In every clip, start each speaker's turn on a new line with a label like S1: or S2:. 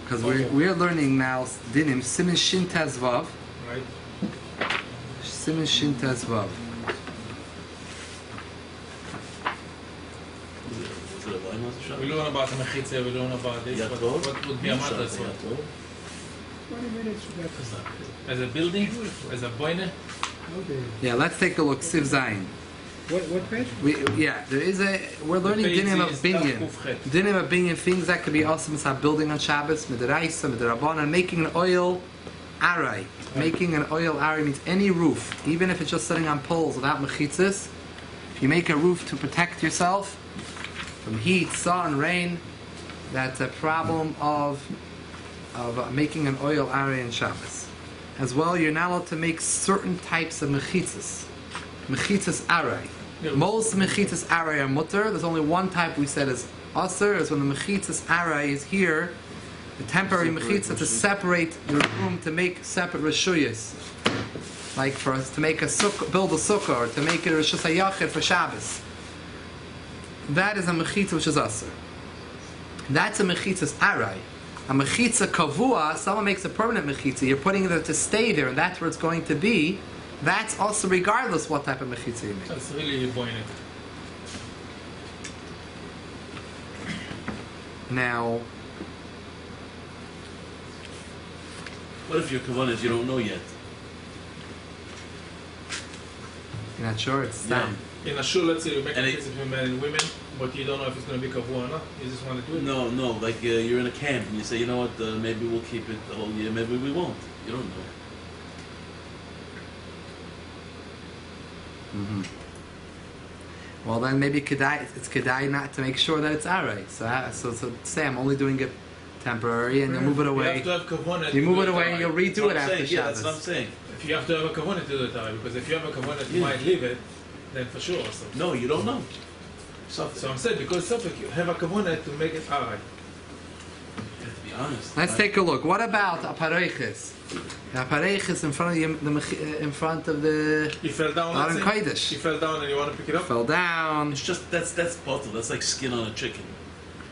S1: Because we're learning now dinim simin shin tez vav.
S2: Right.
S1: Simin shin tez vav.
S2: We learn about the mechitza, we learn about this. What would be a mattress?
S3: 20 minutes you got
S2: As a building? As a boine?
S1: Yeah, let's take a look. Siv Zayin.
S3: What page?
S1: We're learning dinim of binyan. Dinim of binyan, things that could be awesome. It's building on Shabbos, midiraisa, midirabana, making an oil aray. Making an oil aray means any roof, even if it's just sitting on poles without mechitzas. If you make a roof to protect yourself from heat, sun, rain, that's a problem of making an oil aray in Shabbos. As well, you're not allowed to make certain types of mechitzas. Mechitzas aray. Most mechitzas aray are mutter. There's only one type we said is aser, is when the mechitzas aray is here, the temporary mechitza to separate the room to make separate reshuyas. Like for us to make a sukkah, build a sukkah, or to make it a reshus hayachid for Shabbos. That is a mechitza which is aser. That's a mechitzas aray. A mechitza kavua, someone makes a permanent mechitza, you're putting it there to stay there, and that's where it's going to be. That's also regardless what type of mechitza you make.
S2: That's really boine.
S1: Now,
S4: what if your kavanah is you don't know yet?
S1: you're not sure, it's down.
S2: In a shul, let's say you make a mechitza between men and women, but you don't know if it's going to be kavua or not. You just want to do it.
S4: No, like you're in a camp and you say, you know what, maybe we'll keep it the whole year, maybe we won't. You don't know.
S1: Mm-hmm. Well, then maybe it's kedai not to make sure that it's aray. So say I'm only doing it temporary, and you move it away.
S2: You have to have kavanah.
S1: You move it away, and you'll redo it after Shabbos.
S4: Yeah, that's what I'm saying.
S2: If you have to have a kavanah to do it, because if you have a kavanah, you might leave it, then for sure. So.
S4: No, you don't know.
S2: So I'm saying because you have a kavanah to make it aray.
S4: To be honest.
S1: Let's take a look. What about apareiches? The apareiches in front of the
S2: You fell down.
S1: Aron Kodesh.
S2: You fell down and you want to pick it up.
S1: Fell down.
S4: It's just that's bottle. That's like skin on a chicken.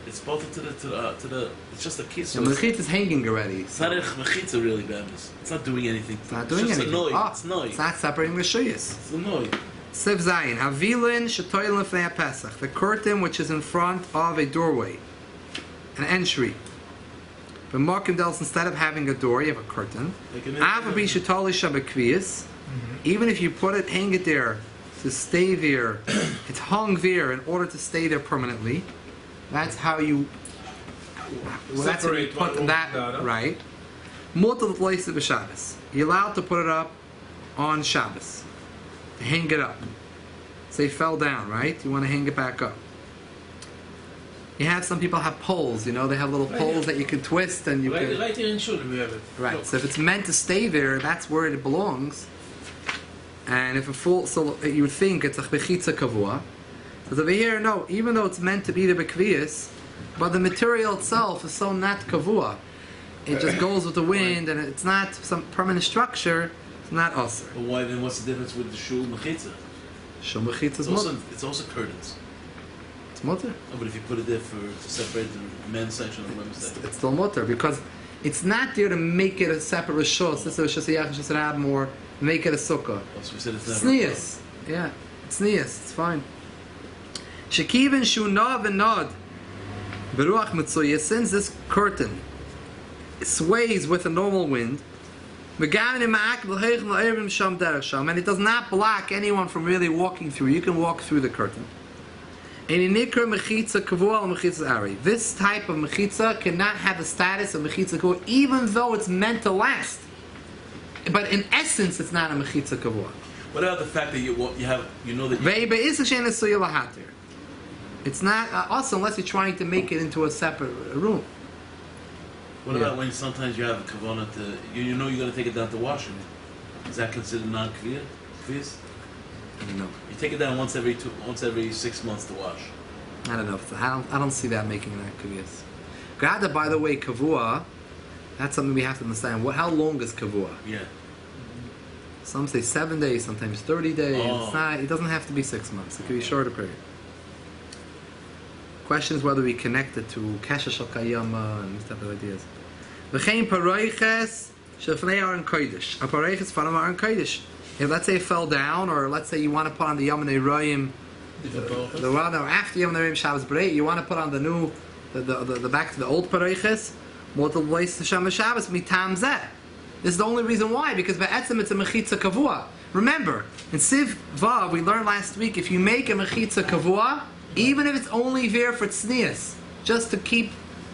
S4: It's bottle to the. It's just a kiss.
S1: The mechitza is hanging already.
S4: It's not a mechitza really, Bamis. It's not doing anything.
S1: It's not doing anything.
S4: It's annoying.
S1: It's not separating the shuyas.
S4: It's annoying.
S1: Siv Zayin. Havilin shetoil lefnei Pesach. The curtain which is in front of a doorway, an entry. But Markim Dels, instead of having a door, you have a curtain. Even if you put it, hang it there to stay there, it's hung there in order to stay there permanently. That's how you. That's how you put that right. You're allowed to put it up on Shabbos, to hang it up. Say it fell down, right? You want to hang it back up. You have some people have poles, they have little poles that you can twist and you can.
S2: Right here in shul we have it.
S1: Right.
S2: Look.
S1: So if it's meant to stay there, that's where it belongs. And if so you would think it's a bechitza kavua. So over here, no. Even though it's meant to be the bekvius, but the material itself is so not kavua. It just goes with the wind, and it's not some permanent structure. It's not usher.
S4: But why then? What's the difference with the shul mechitza?
S1: Shul mechitza is mutter.
S4: It's also curtains.
S1: Mutter.
S4: Oh, but if you put it there to separate the men's section and the women's section,
S1: It's still mutter because it's not there to make it a separate rishos. This is a rishos yachid, or make it a sukkah.
S4: oh, so we said it's never.
S1: Sneas. Yeah, it's sneas. It's fine. Shekivin shu nod and nod. Beruach mitzuya. Since this curtain sways with a normal wind, and it does not block anyone from really walking through. You can walk through the curtain. This type of mechitza cannot have the status of mechitza kavua, even though it's meant to last. But in essence, it's not a mechitza kavua.
S4: What about the fact that you know that
S1: it's not also unless you're trying to make it into a separate room.
S4: What about when sometimes you have a kavanah to you know you're going to take it down to wash it? Is that considered non-kviya?
S1: I don't know.
S4: You take it down once every 6 months to wash.
S1: I don't know. I don't see that making that kaviyas. Gada, by the way, kavua. That's something we have to understand. How long is kavua?
S4: Yeah.
S1: Some say 7 days, sometimes 30 days.
S4: Oh.
S1: It's not. It doesn't have to be 6 months. It could be a shorter period. Question is whether we connect it to Kesha Shal Kayama and these type of ideas. V'chein paroiches shefnei aron kodesh. A paroiches from aron kodesh. If let's say it fell down, or let's say you want to put on the Yom Neroyim, the one after Yom Neroyim Shabbos Breit, you want to put on the new, the back to the old paroiches. Multiple ways to Shem Shabbos mitam zeh. This is the only reason why, because ba'etzem it's a mechitza kavua. Remember, in Siv Vav we learned last week, if you make a mechitza kavua, even if it's only there for tznius, just to keep,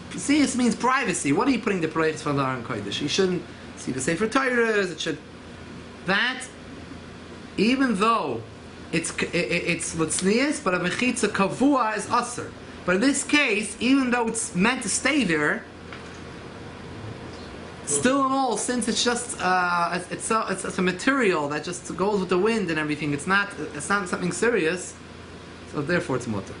S1: tznius means privacy. What are you putting the paroiches from the Aron Kodesh? You shouldn't see the Sefer Torahs. It should that. Even though it's l'tznius, but a mechitza kavua is aser. But in this case, even though it's meant to stay there, still in all, since it's just it's a material that just goes with the wind and everything, it's not something serious, so therefore it's mutter.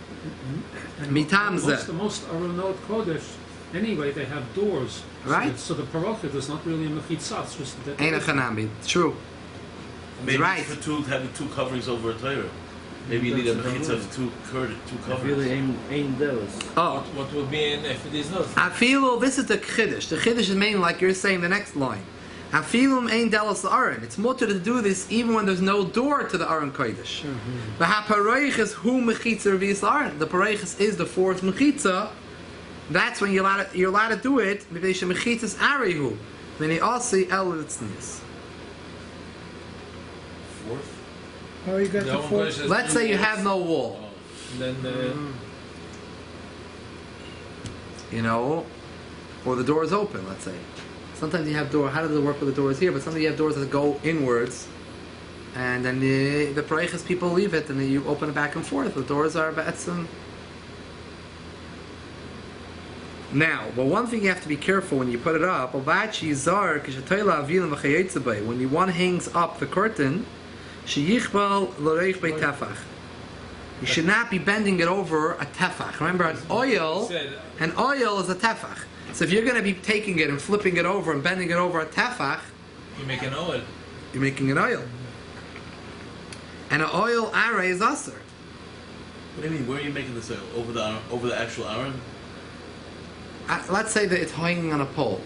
S1: Mitam zeh.
S3: Most Aronot Kodesh, anyway, they have doors.
S1: Right.
S3: So the parochet is not really a mechitza. It's just that.
S1: Ein chanami. True.
S4: Maybe
S1: Right.
S4: for having two coverings over a Torah. Maybe you need a mechitza of two coverings.
S5: Really ain't those.
S1: Oh.
S2: What would be in if it is not?
S1: Afilu, this is the chiddush. The chiddush is mainly like you're saying the next line. Afilum ein delos aron. It's mutter to do this even when there's no door to the Aron Kodesh. The haparoiches hu mechitza revis aron. The paroiches is the fourth mechitza. That's when you're allowed to do it. Because mechitzas arihu. When he also elitznis.
S4: Fourth?
S3: Oh, you got the fourth.
S1: Let's say you have no wall.
S2: Then
S1: You know, or the door is open, let's say. Sometimes you have door. How does it work with the doors here? But sometimes you have doors that go inwards, and then the paroiches people leave it, and then you open it back and forth. The doors are ba'etzim. Now, but one thing you have to be careful when you put it up. When one hangs up the curtain, you should not be bending it over a tefach. Remember, an oil is a tefach. So if you're going to be taking it and flipping it over and bending it over a tefach,
S2: you make an oil.
S1: You're making an oil. And an oil array is aser.
S4: What do you mean? Where are you making this oil? Over the actual Aaron?
S1: Let's say that it's hanging on a pole,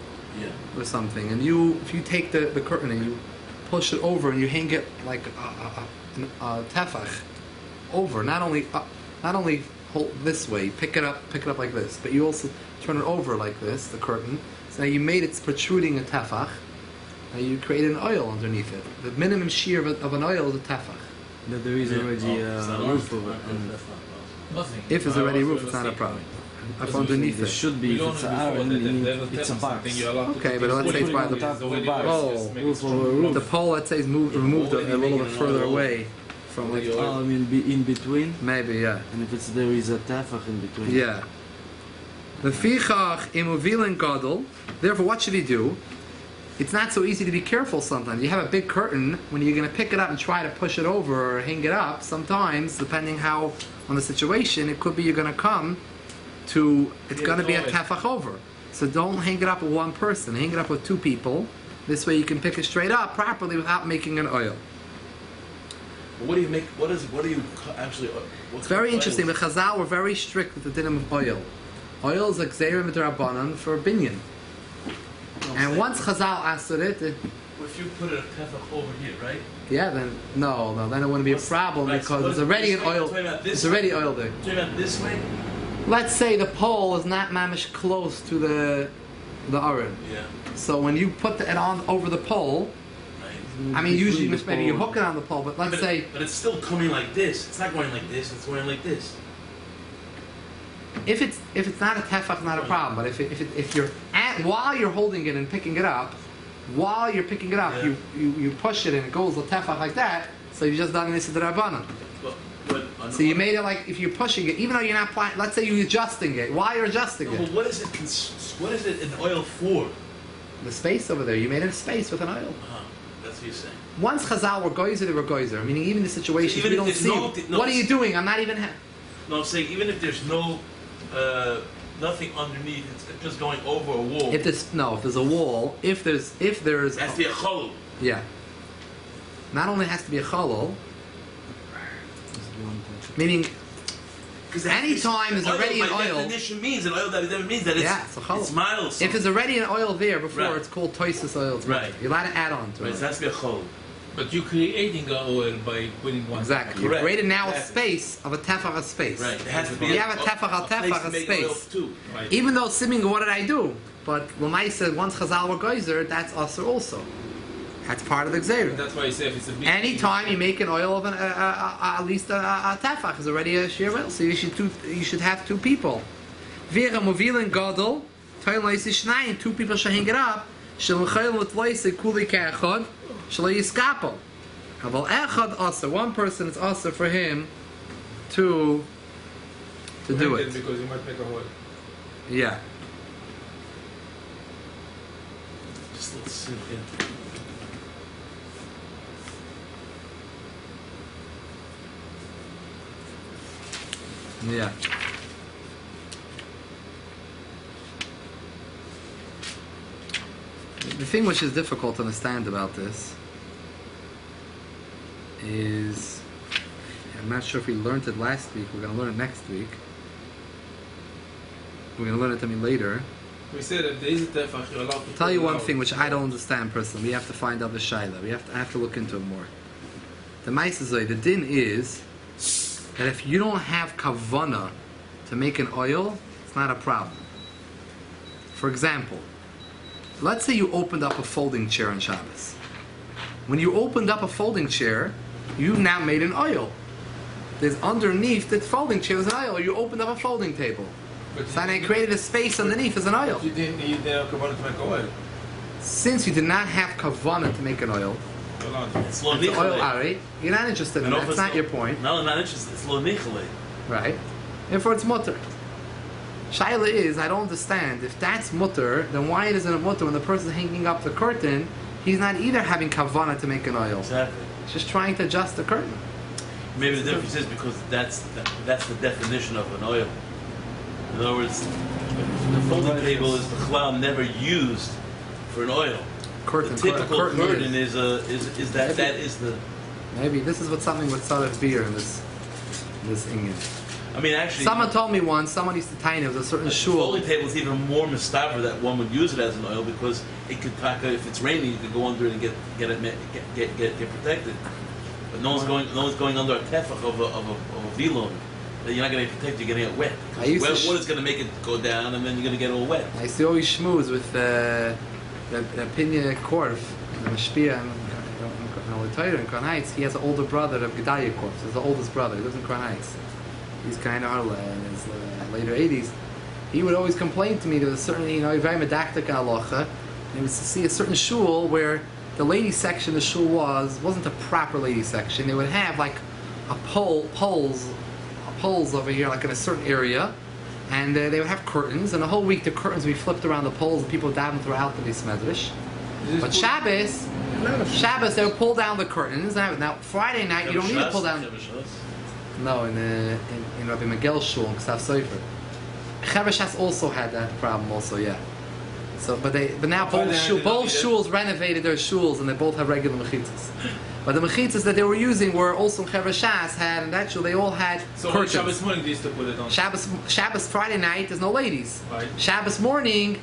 S1: or something, and if you take the curtain and you push it over and you hang it like a tefach over, not only hold this way, pick it up like this, but you also turn it over like this, the curtain. So now you made it protruding a tefach. Now you created an oil underneath it. The minimum shear of an oil is a tefach.
S5: That there is already a roof over it.
S2: Nothing.
S1: If there's already a roof, it's not a problem. If underneath
S5: There
S1: it.
S5: should be, if it's an iron, it's a box.
S1: Okay, but let's say it's by the pole. The pole, let's say, is removed a little bit further away from it.
S5: I mean, in between?
S1: Maybe, yeah.
S5: And if there is a tefach in between?
S1: Yeah. The fichach imuvilin gadol. Therefore, what should he do? It's not so easy to be careful sometimes. You have a big curtain, when you're going to pick it up and try to push it over or hang it up, sometimes, depending how on the situation, it could be you're going to come to, it's going to be a tefach over. So don't hang it up with one person, hang it up with two people. This way you can pick it straight up properly without making an oil.
S4: What do you make? What do you actually?
S1: It's very interesting. The Chazal were very strict with the dinim of oil. Oil is like Zera Midrabanan for binyan. And once Chazal asked it,
S4: If you put a tefach over here, right?
S1: yeah, then then it wouldn't be a problem because there's already an oil. There's already oil there.
S4: Talking about this way.
S1: Let's say the pole is not mamish close to the aron.
S4: Yeah.
S1: So when you put it on over the pole,
S4: Right.
S1: I mean usually maybe you hook it on the pole, but let's say
S4: But it's still coming like this. It's not going like this. It's going like this.
S1: if it's not a tefach, not a problem. But if you're while you're holding it and picking it up,
S4: Yeah.
S1: you push it and it goes the tefach like that. So you just done this to the rabbanon. So you made it like if you're pushing it, even though you're not applying. Let's say you're adjusting it. While you're adjusting
S4: But
S1: it,
S4: what is it? What is it an oil for?
S1: the space over there, you made it a space with an oil.
S4: That's what you're saying.
S1: Once Chazal were goyzer, they were goyzer. Meaning even the situations
S4: So even
S1: we
S4: if
S1: don't
S4: there's
S1: see.
S4: no-
S1: What are you doing? I'm not even.
S4: No, I'm saying even if there's no nothing underneath, it's just going over a wall.
S1: If there's a wall. If there's
S4: it has to be a cholul.
S1: yeah. Not only has to be a chalal, meaning Anytime there's already an oil.
S4: Definition means an oil that it never means that it's miles.
S1: If there's already an oil there before, it's called toisus oil.
S4: Right.
S1: You're allowed to add on to it.
S4: Right, so that's be a chol.
S2: But you're creating the oil by putting one.
S1: Exactly. You created now a space of a tefach space.
S4: Right. It has to be.
S1: You have a tefach a space.
S2: Right.
S1: Even though simming, what did I do? But Lamai said once Chazal were geyser, that's usher also. That's part of the gzeira.
S2: That's why I say if it's a big.
S1: Anytime you make an oil of at least a tefach is already a shir oil, so you should have two people. V'era movilin gadol, toil leisi shnayim, two people should hang it up. Shel chayil l'tleisi kuli ka'echad, shel yiskapo. Aval echad asa, one person is asa for him to do it.
S2: Because you might make a hole.
S1: Yeah.
S4: Just let's see.
S1: Yeah. The thing which is difficult to understand about this is, I'm not sure if we learned it last week, we're going to learn it next week. We're going to learn it later.
S2: We said if there is a tefach, you're allowed to.
S1: I'll tell you one thing which I don't understand personally. We have to find out the shaila. I have to look into it more. The ma'aseh, the din is that if you don't have kavana to make an oil, it's not a problem. For example, let's say you opened up a folding chair on Shabbos. When you opened up a folding chair, you've now made an oil. There's underneath the folding chair is an oil. You opened up a folding table. So they created a space underneath as an oil.
S2: But you didn't need kavanah to make oil.
S1: Since you did not have kavana to make an oil,
S4: It's lo
S1: it's oil
S4: nichale.
S1: ari. You're not interested in that. That's not your point.
S4: No, I'm not interested. It's lo nichale.
S1: Right? Therefore it's mutter. Shaila is, I don't understand. If that's mutter, then why isn't it mutter when the person's hanging up the curtain, he's not either having kavana to make an oil.
S4: Exactly.
S1: He's just trying to adjust the curtain.
S4: Maybe the difference is because that's the definition of an oil. In other words, the folding table is the clown never used for an oil.
S1: Curtain,
S4: The typical curtain
S1: is
S4: the.
S1: Maybe this is what something with Sarif beer in this English.
S4: I mean, actually,
S1: Someone told me once, someone used to tie it with a certain
S4: the
S1: shul.
S4: folding table is even more mistaver that one would use it as an oil because it could pack. If it's raining, you could go under it and get protected. But no one's going under a tefach of a vilon. You're not going to get protected. You're going to get wet. What is going to make it go down, and then you're going to get all wet.
S1: I used to always schmooze with the Pinya Korf, the Mashpia in Crown Heights. He has an older brother of Gedalia Korf. He's the oldest brother. He lives in Crown Heights. He's kind of in his later 80s. He would always complain to me there was a certain, very medactic halacha. And he was to see a certain shul where the lady section of the shul wasn't a proper lady section. They would have like a poles over here, like in a certain area, and they would have curtains, and the whole week the curtains would be flipped around the poles, and people would daven throughout the Medrash. But Shabbos, they would pull down the curtains. Now Friday night, you don't need to pull down. No, in Rabbi Miguel's shul in Ksav Sofer. Chevashas also had that problem, also, yeah. So, but now both shuls renovated their shuls, and they both have regular mechitzas. But the mechitzas that they were using were also Chevashas had, and that shul they all had curtains.
S2: So Shabbos morning they used to put it on.
S1: Shabbos Friday night, there's no ladies.
S2: Right.
S1: Shabbos morning,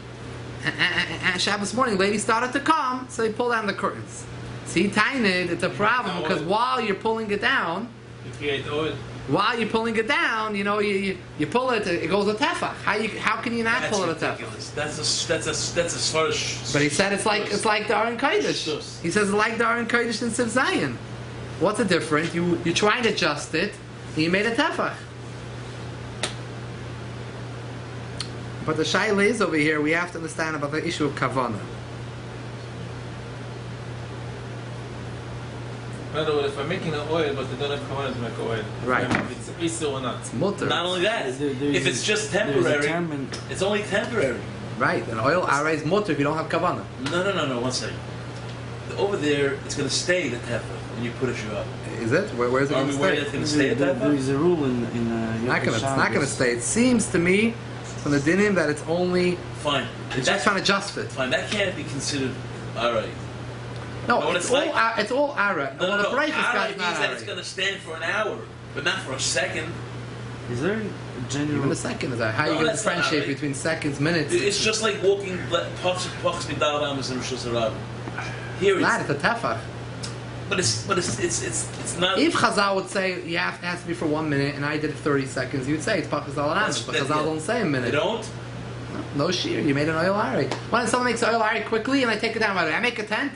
S1: ladies started to come, so they pulled down the curtains. See, Tainid, it's a problem because while you're pulling it down,
S2: you create oil.
S1: While you're pulling it down, you pull it, it goes a tefach. How can you not pull it a tefach?
S4: That's as far as.
S1: But he said it's like the Aron Kodesh. He says it's like the Aron Kodesh in Siv Zion. What's the difference? You try to adjust it, and you made a tefach. But the shaila is over here. We have to understand about the issue of kavanah.
S2: In other words, if I'm making an oil, but they don't have kavanah to make oil,
S1: right?
S2: It's issa or not.
S1: It's mutter.
S4: Not only that, if it's just temporary, it's only temporary.
S1: Right, an oil aray is mutter if you don't have kavanah.
S4: No. 1 second. Over there, it's going to stay the tefah when you put a shoe up.
S1: Is it? Where is it going to stay?
S4: It's going to stay the tefah.
S5: There is a rule in
S1: it's not going to stay. It seems to me from the dinim that it's only
S4: fine.
S1: It's just trying to adjust it.
S4: Fine. That can't be considered alright.
S1: No, it's all ara.
S4: No.
S1: The break is
S4: Ara
S1: not
S4: means that
S1: ara.
S4: it's going to stand for an hour, but not for a second.
S5: Is there a general?
S1: Even a second is that? How you
S4: No,
S1: going to
S4: that's not
S1: differentiate
S4: right.
S1: between seconds, minutes?
S4: It's just like walking pucks me down and Rishus. Here
S1: Not
S4: it's,
S1: at the tefach.
S4: but it's not.
S1: If Chazal would say it has to be for 1 minute, and I did it 30 seconds, you'd say it's Pachas Al
S4: That's-
S1: but
S4: that-
S1: Chazal
S4: yeah.
S1: don't say a
S4: They
S1: minute.
S4: don't.
S1: No shear. You made an oil ari. When someone makes oil ari quickly and I take it down right away, I make a tent.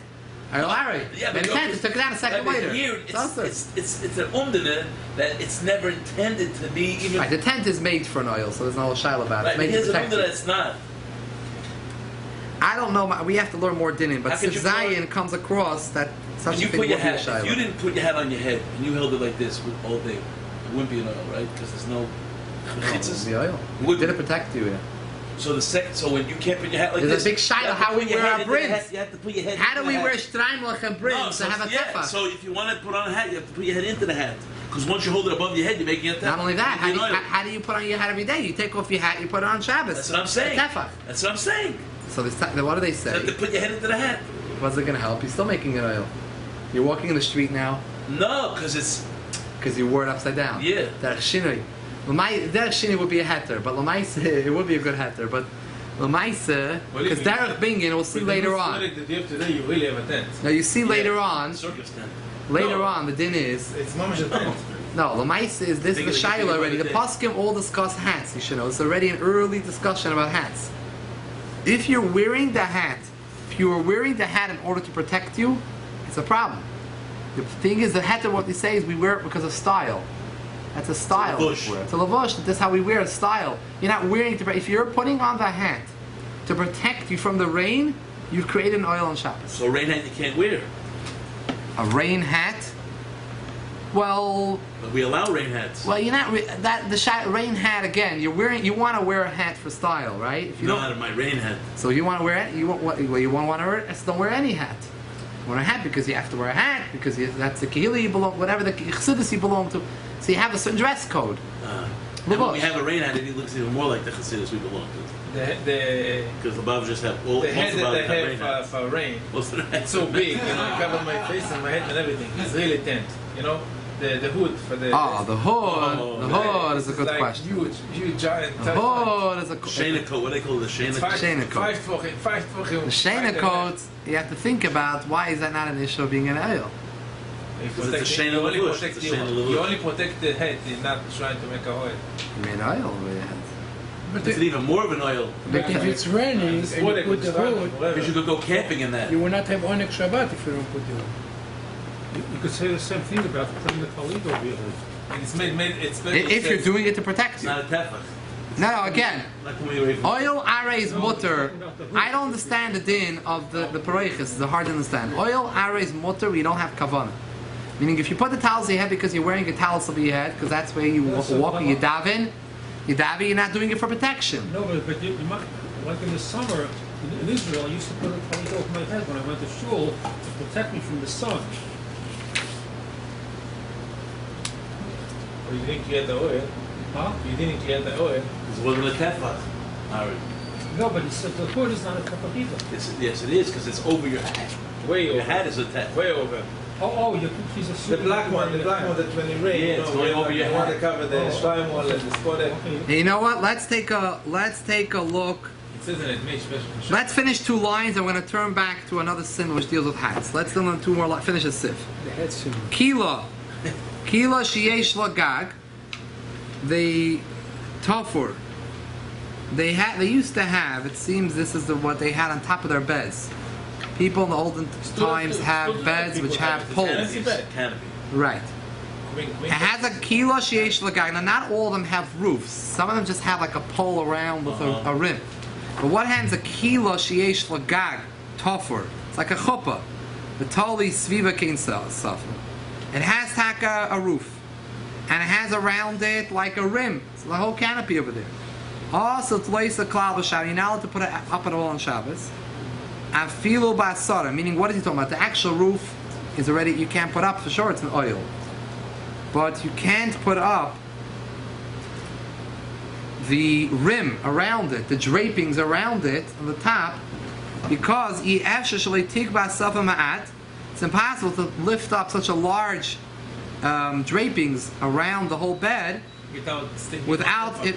S1: Oil ari.
S4: Yeah,
S1: made a
S4: but
S1: tent. It took it down a second
S4: but
S1: later.
S4: here
S1: It's also-
S4: it's an umdana that it's never intended to be even.
S1: Right, the tent is made for an oil, so there's no shaila about it.
S4: Right,
S1: It's made to
S4: here's an
S1: protect
S4: umdana
S1: you.
S4: that's not.
S1: I don't know. We have to learn more dinim, but
S4: How could you
S1: Zion comes across that such
S4: When
S1: a
S4: you
S1: thing
S4: put
S1: would
S4: your
S1: be a
S4: hat, if you
S1: shaila.
S4: didn't put your hat on your head and you held it like this with all day, it wouldn't be an oil, right? Because there's no.
S1: It's the oil.
S4: Would-
S1: Did it protect you? Yeah.
S4: So when you can't put your hat like
S1: There's a
S4: this,
S1: big shaila
S4: you have to
S1: how we
S4: put your
S1: wear
S4: head
S1: our
S4: into the
S1: brims.
S4: hat, you have to put your head.
S1: How
S4: into
S1: do
S4: the
S1: we
S4: hat.
S1: wear Streimlach and brims to have a tefach?
S4: So if you want to put on a hat, you have to put your head into the hat. Because once you hold it above your head, you're making a tefach.
S1: Not only that,
S4: You're making oil.
S1: how do you put on your hat every day? You take off your hat, you put it on Shabbos.
S4: That's what I'm saying.
S1: A tefach.
S4: That's what I'm saying.
S1: So what do they
S4: You
S1: say?
S4: have to put your head into the hat.
S1: What's it going to help? You're still making an oil. You're walking in the street now
S4: No, because it's
S1: because you wore it upside down.
S4: Yeah.
S1: Derech shinui. Derech shinui would be a heter, but l'maisa it would be a good heter. But l'maisa, because derech bingen, we'll see later on.
S2: That you have today, you really have a tent.
S1: Now you see later on.
S4: circus tent.
S1: Later
S2: No.
S1: on, the din is
S2: It's mamash a tent.
S1: no. L'maisa is this is the
S4: Think of
S1: shaila
S4: it
S1: already. The
S4: day.
S1: poskim all discuss hats. You should know. It's already an early discussion about hats. If you're wearing the hat, if you are wearing the hat in order to protect you, it's a problem. The thing is, the hat, what they say is we wear it because of style. That's a style.
S4: lavush.
S1: It's a lavush. That's how we wear a style. You're not wearing it to. If you're putting on the hat to protect you from the rain, you've created an oil on Shabbos.
S4: So rain hat you can't wear.
S1: A rain hat. Well,
S4: But we allow rain hats.
S1: you're not rain hat again. You're wearing. You want to wear a hat for style, right? If
S4: You know out of my rain hat.
S1: So you want to wear it? You want what? You want to wear it? Don't wear any hat. You want a hat because you have to wear a hat because that's the kehillah you belong, whatever the chassidus you belong to. So you have a certain dress code.
S4: And when we have a rain hat, it looks even more like the chassidus we belong to.
S2: The
S4: Because the Bav just have all
S2: the
S4: most
S2: head
S4: of
S2: that
S4: Bav
S2: they
S4: have rain
S2: have
S4: hats.
S2: for rain,
S4: Most of the
S2: it's so big, you know, it covers my face and my head and everything. It's really tent, you know. The hood for the.
S1: The hood. The hood is a good
S2: like
S1: question.
S2: Huge, giant.
S1: The hood is a
S4: Shana coat, what do they call it? The Shana coat?
S1: Shana coat.
S2: Five
S1: The shena coat. You have to think about why is that not an issue of being an oil?
S4: Because it's a shana levush. It's a shana levush.
S2: You only protect the head, you're not trying to make a oil.
S1: You made oil with your head.
S6: But
S4: It's even more of an oil.
S6: if it's raining and you put the hood,
S4: Because you could go camping in that.
S6: you will not have Onyx Shabbat if you don't put the hood.
S3: You could say the same thing about putting the talit over your head.
S2: And it's made it's
S1: If you're doing it to protect
S4: It's
S1: you.
S4: not a tefach.
S1: No, again.
S4: Not coming away from
S1: Oil ares mutter. I don't understand the din of the pareiches. It's hard to understand. Oil ares mutter. We don't have kavanah. Meaning, if you put the towels on your head because you're wearing a towel over your head, because that's where you walk and you daven, you're not doing it for protection.
S3: No, but you might, like in the summer in Israel, I used to put a talit over my head when I went to shul to protect me from the sun.
S2: Or you didn't get the oil.
S3: Huh?
S2: You didn't get the oil.
S4: It wasn't a tefach. Ari.
S3: No, but he said the hood is not a cup of either.
S4: Yes, it is, because it's over your hat.
S2: Way
S4: Your
S2: over.
S4: hat is a tefach.
S2: Way over.
S3: He's a
S2: The
S3: super
S2: black one that when it rains,
S4: Yeah, it's going over your
S2: want to
S4: head.
S2: cover the slime wall and the spot. It
S3: Okay.
S1: You know what? Let's take a look.
S2: says in it, made special for Shabbos.
S1: Let's finish 2 lines. I'm going to turn back to another sin which deals with hats. Let's do 2 more lines. Finish a sif.
S6: The head symbol.
S1: Kila sheyesh lagag. The tafur. They used to have. It seems this is what they had on top of their beds. People in the olden times have beds which have poles.
S2: Canopy bed.
S4: Canopy.
S1: Right.
S2: Wing,
S1: It has a kila sheyesh lagag. Now, not all of them have roofs. Some of them just have like a pole around with a rim. But what has a kila sheyesh lagag tafur? It's like a chuppah. The tali sviva kein safra. It has taka a roof. And it has around it like a rim. So the whole canopy over there. Also, tloisa klal b'shabbos. You're not allowed to put it up at all on Shabbos. Afilu ba'asara. Meaning, what is he talking about? The actual roof is already, you can't put up, for sure it's an oil. But you can't put up the rim around it, the drapings around it, on the top, because it's impossible to lift up such a large drapings around the whole bed without it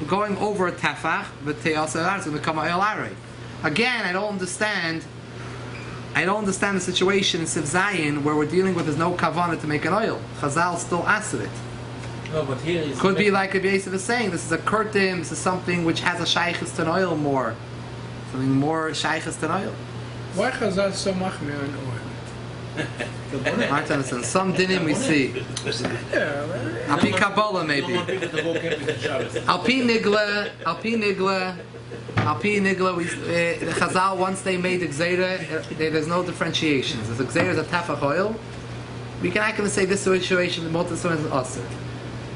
S1: going over a tefach, but it's going to become oil array. Again, I don't understand the situation in Siv Zayin where we're dealing with there's no kavanah to make an oil. Chazal still asked it.
S2: No, but here is
S1: Could be like Rabbi Yosef is saying, this is a kurtim, this is something which has a shaykhis to an oil more. Something more shaykhis to an oil.
S6: Why Chazal so machmir on oil?
S1: Hard to understand. Some dinim we see. Alpi Kabbalah maybe. Alpi Nigla, the Chazal, once they made the Gzeira, there's no differentiations. If the Gzeira is a tafach oil, we can actually say this situation, the multi-son is usher.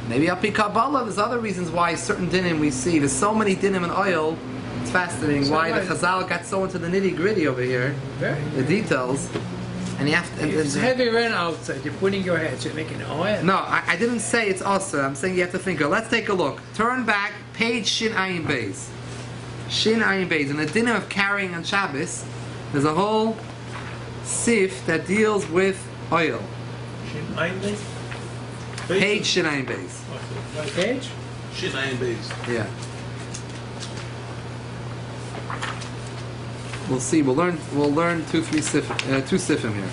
S1: Maybe Alpi Kabbalah, there's other reasons why certain dinim we see. There's so many dinim in oil, it's fascinating why the Chazal got so into the nitty-gritty over here, the details. And you have to,
S6: It's heavy rain outside, you're putting your head, so you're making oil.
S1: No, I didn't say it's usher. I'm saying you have to think of it. Let's take a look. Turn back, page Shin Ayin Beis. Shin Ayin Beis. In the dinner of carrying on Shabbos, there's a whole sif that deals with oil.
S2: Shin Ayin Beis?
S1: Page Shin Ayin Beis.
S6: My page?
S4: Shit, I ain't based.
S1: Yeah. We'll see. We'll learn 2 sifim here.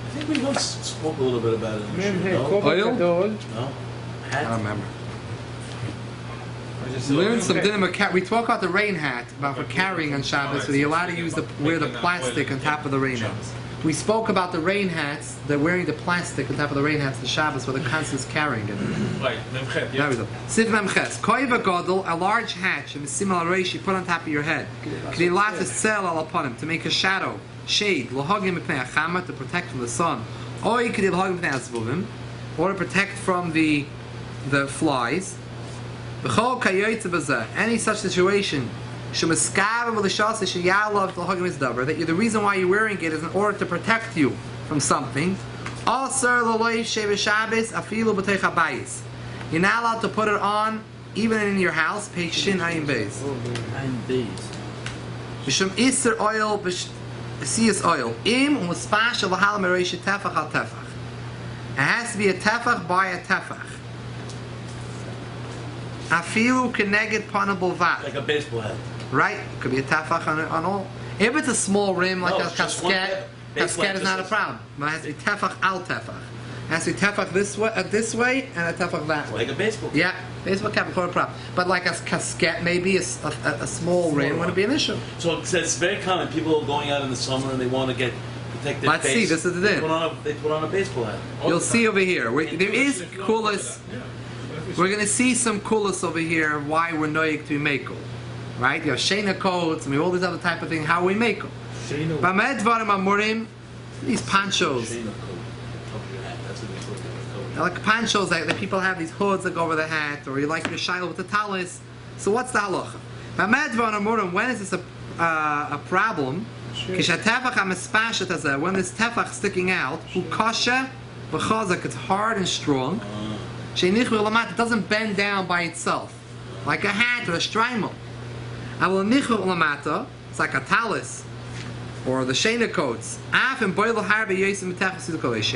S4: I think we once spoke a little bit about it.
S1: Oil?
S4: No?
S1: I
S4: Hat?
S1: don't remember. Learn some dinim. We talk about the rain hat, about for carrying on Shabbos, so you're allowed to wear the plastic on top of the rain hat. We spoke about the rain hats, they're wearing the plastic on top of the rain hats, the Shabbos, where the constant's carrying it.
S2: Right, Memchet,
S1: There we go. Siv Memches. Koiva Godel, a large hatch, and similar reish you put on top of your head. K'dilat is sel al upon him, to make a shadow, shade, lohogim mipnei achama, to protect from the sun. Oi k'dil hogim mipnei azvuvim, or to protect from the flies. B'chol kayotze b'zeh, any such situation, that the reason why you're wearing it is in order to protect you from something. You're not allowed to put it on even in your house. Page Shin Ayin Beis. B'shem iser oil, b'siyas oil. Im u'muspash al mereish tefach al tefach. It has to be a tefach by a tefach. Afilu keneged panabul vat.
S4: Like a baseball hat.
S1: Right? It could be a tefach on all. If it's a small rim like a casket, casket is not a problem. But it has to be tefach al tefach. It has to be tefach this way and a tefach that way.
S4: Like a baseball.
S1: Yeah, baseball cap is not a problem. But like a casket, maybe a small rim wouldn't be an issue.
S4: So it's very common. People are going out in the summer and they want to protect their
S1: Let's
S4: face.
S1: see, this is the
S4: They
S1: thing.
S4: put on a baseball hat.
S1: You'll see over here. There is kulas. We're going to see some kulas over here why we're noyik to be makel. Right? You have shena coats and all these other type of things. How we make them? These ponchos. They're like ponchos that people have these hoods that go over the hat, or you like your shiloh with the talis. So what's the halacha? When is this a problem? When this tefach sticking out, it's hard and strong. It doesn't bend down by itself, like a hat or a strimal. It's like a talis or the shena coats.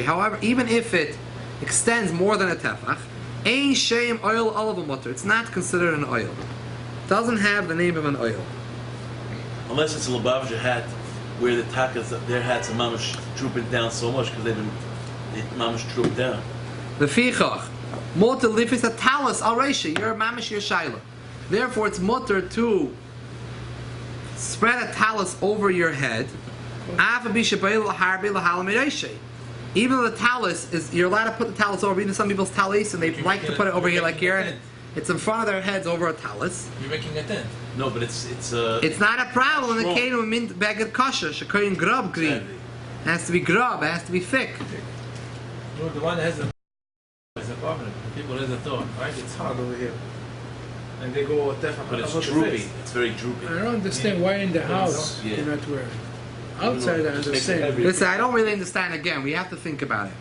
S1: However, even if it extends more than a tefach, it's not considered an oil. It doesn't have the name of an oil.
S4: Unless it's a Lubavitcher hat, where the takas, their hats are mamish drooping down so much because they mamish droop down.
S1: The fichach, mutter lifis a talis al reisha. You're mamish your shaila. Therefore, it's mutter to spread a talis over your head. Even though the talis is, you're allowed to put the talis over. Even some people's talis, and they like to put it over here like here, and it's in front of their heads over a talis.
S2: You're making a tent.
S4: No, but it's
S1: not a problem in the case of mint bagged kasha. Shekoyin grub green. It has to be grub. It has to be thick.
S2: No, the one that has a problem. People has a thought, right? It's hard over here. And they go
S4: but it's droopy. It's very droopy.
S6: I don't understand why in the house you're not wearing. Outside I understand.
S1: Listen, I don't really understand. Again, we have to think about it.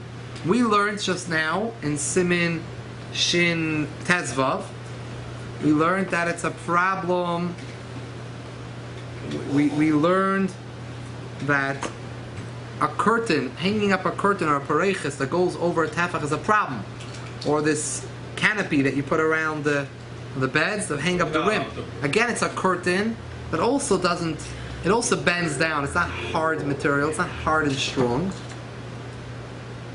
S1: We learned just now in Simin Shin Tezvav, we learned that it's a problem. We learned that a curtain, hanging up a curtain or a pareiches that goes over a tefach is a problem. or this canopy that you put around the beds that hang up the rim. Again, it's a curtain, but also doesn't. It also bends down. It's not hard material. It's not hard and strong.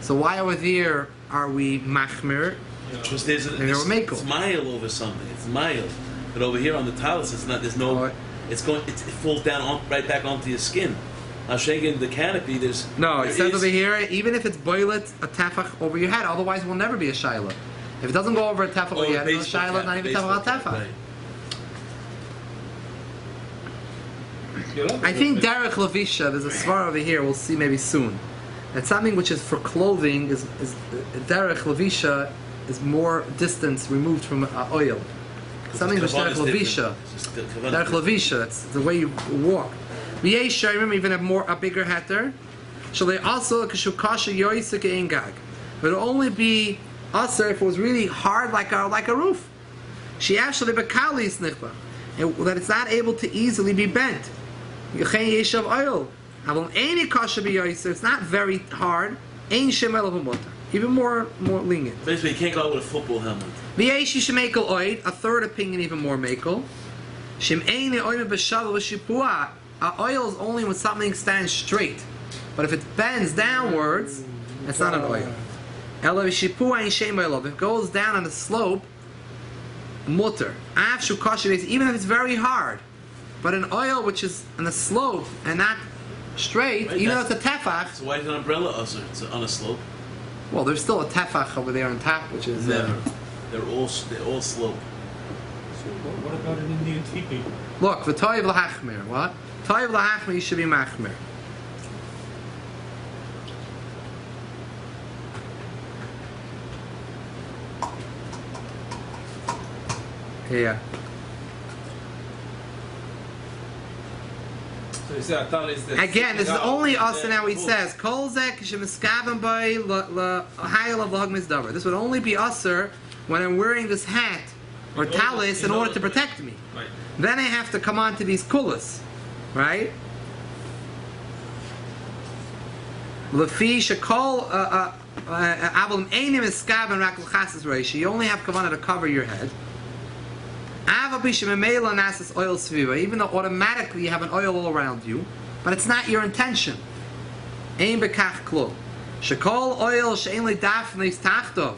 S1: So why over there are we machmir?
S4: Because it's mile over something. It's mile, but over here on the talus, it's not. There's no. It falls down right back onto your skin. Now shaking the canopy, it
S1: says over here, even if it's boilet a tefach over your head, otherwise it will never be a shaila. If it doesn't go over a tefach over your head, it's a shaila, not even tefach tefach. I think derech levisha. There's a svar over here. We'll see maybe soon. That something which is for clothing is derech levisha is more distance removed from oil. Something which derech levisha. Derech levisha. It's the way you walk. V'yesha, remember, even a bigger heter. Shalei also k'shukasha yoisek eingag. But it'll only be aser if it was really hard like a roof. She actually bekali snichba, that it's not able to easily be bent. Yechen yeshav oil. Avon any kasha b'yoiser. It's not very hard. Ein shemel of a mutter. Even more lenient.
S4: Basically, you can't go out with a football helmet.
S1: V'yeshi shemekel oid. A third opinion, even more mekel. Shem ein oid b'shavel v'shipua. Oil is only when something stands straight, but if it bends downwards, it's not an oil. If it goes down on the slope, mutter. Even if it's very hard, but an oil which is on the slope and not straight, even though it's a tefach.
S4: So why is an umbrella also on a slope?
S1: Well, there's still a tefach over there on top, which is.
S4: They're all slope.
S3: So what about an Indian teepee?
S1: Look, v'toyev l'hachmir. What? Toyev l'hachmir, you should be machmir. Yeah.
S2: So you say
S1: again, this is only us now. He says, "Kol zek shemiskaven by lahayel of lagmis davar." This would only be usher when I'm wearing this hat or talis in order to protect me.
S2: Right.
S1: Then I have to come on to these kulas, right? Lefi shekol avol einim eskaven rak l'chasas reishi. You only have kavanah to cover your head. Even though automatically you have an oil all around you, but it's not your intention. Ein bekach klo. Shekol oil she'en le'dafnes tachtov.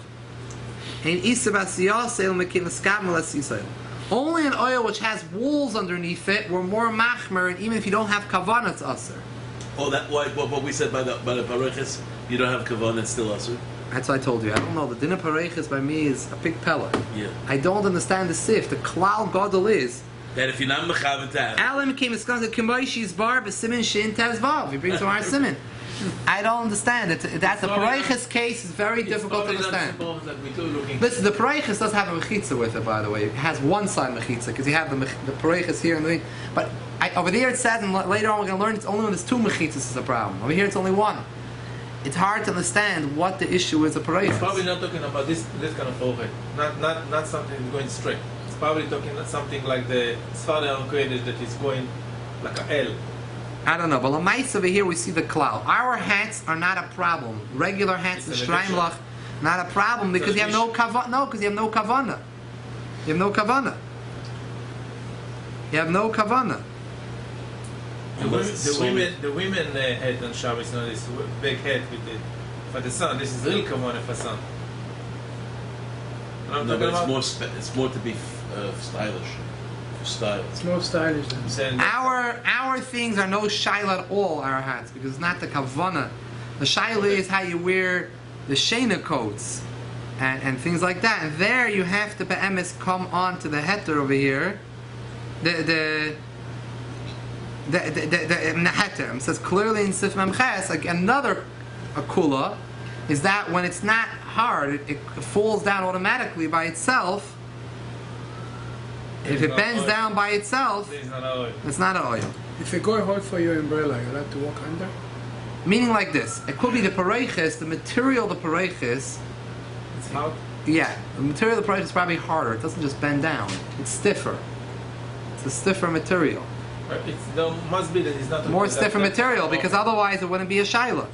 S1: Ein isa b'asiyosel mekin l'skav l'asiyosel. Only an oil which has walls underneath it, we're more machmer, and even if you don't have kavanah, it's aser.
S4: Oh, that what we said by the pareches, you don't have kavanah, it's still aser.
S1: That's what I told you. I don't know. The dinner pareches by me is a big pella.
S4: Yeah.
S1: I don't understand the sif. The klal gadol is
S4: that if you're not mechaven to have.
S1: Alam came as comes Kimboishi's bar b'simin shin tezvav. He brings to our simin. I don't understand it. That the pareches case is very difficult to understand. Listen, the pareches does have a mechitza with it, by the way. It has one side mechitza because you have the pareches here and the. But over there it says, and later on we're going to learn it's only when there's two mechitzas is a problem. Over here it's only one. It's hard to understand what the issue is of pareches.
S2: It's probably not talking about this kind of forehead. Not something going straight. It's probably talking about something like the Sfara al-Kodesh that is going like a L.
S1: I don't know, but on mice over here we see the cloud. Our hats are not a problem. Regular hats and Shreimlach, not a problem because you have no kavanah. No, because you have no kavanah. You have no kavanah. You have no kavanah.
S2: The women head on Shabbos, you know, this big head for the sun. This is real kavanah for sun.
S4: No, but it's more to be stylish. Style.
S6: It's more stylish than
S1: our things are no shaila at all. Our hats because it's not the kavanah. The shaila is how you wear the shena coats and things like that. And there you have to be'emes come on to the heter over here. The heter says clearly in Sif Memches. Like another akula is that when it's not hard, it falls down automatically by itself. If it bends down by itself, it's not an oil.
S6: If it go hard for your umbrella, you'll have to walk under?
S1: Meaning like this. It could be the pareches, the material of the pareches.
S2: It's hard?
S1: Yeah. The material of the pareches is probably harder. It doesn't just bend down. It's stiffer. It's a stiffer material.
S2: There must be that it's not...
S1: More stiffer material because otherwise it wouldn't be a shaila.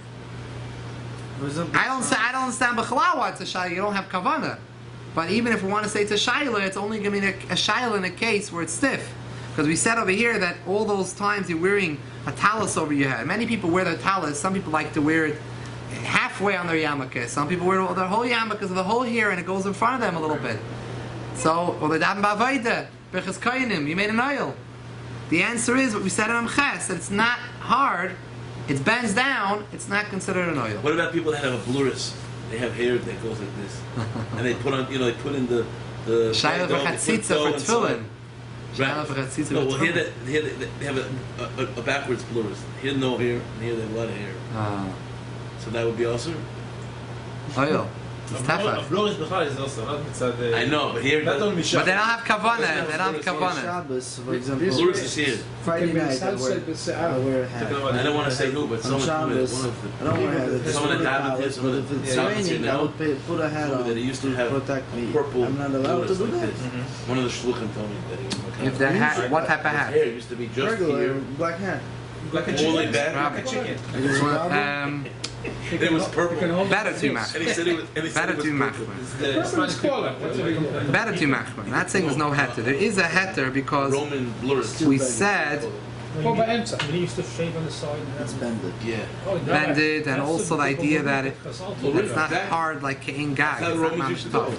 S1: I don't understand b'challah it's a shayla. You don't have kavana. But even if we want to say it's a shayla, it's only going to be a shayla in a case where it's stiff. Because we said over here that all those times you're wearing a talus over your head. Many people wear their talus. Some people like to wear it halfway on their yarmulke. Some people wear their whole yarmulke of the whole hair and it goes in front of them a little bit. So, or they daven b'avayda, b'ches koyanim, you made an oil. The answer is what we said in Amches, that it's not hard, it bends down, it's not considered an oil.
S4: What about people that have a bluris? They have hair that goes like this, and they put on, they put in the
S1: shayla v'chatzitza for tefillin.
S4: Right. No, well here they have a backwards bluris. Here no hair, and here they have a lot of hair. So that would be also
S1: oil. It's tefach.
S2: Bluris b'chal is also not mitzad.
S4: I know, but here.
S2: Not only
S1: but they don't have kavana. They don't have kavana.
S5: Shabbos, for example.
S4: Bluris is here.
S5: Friday night, I wear a hat.
S4: I don't want to say who, but someone
S5: Shabbos, I don't wear a hat.
S4: Someone that davened
S5: But if it's raining, I would put a hat on
S4: that he used to have
S5: protect me.
S4: purple.
S5: I'm not allowed to do that.
S4: One of the shluchim told me that he was.
S1: If the hat, what type of hat?
S4: Hair used to be just
S5: Regular
S4: here.
S5: black hat.
S2: like a
S4: All
S2: chicken.
S4: like that.
S2: Like a chicken.
S4: It was purple.
S1: Better to match.
S4: And he said it was.
S1: Better to match.
S2: The Spanish color.
S1: Better to match. Not saying there's no heter. There is a heter because
S4: Roman bluris.
S1: we said
S3: When he used to shave on the side.
S5: It's bended.
S4: Yeah.
S1: bended, and also the idea that it's not hard like kein gag.
S4: That's how the
S1: It's
S4: Romans
S1: not
S4: used to do it.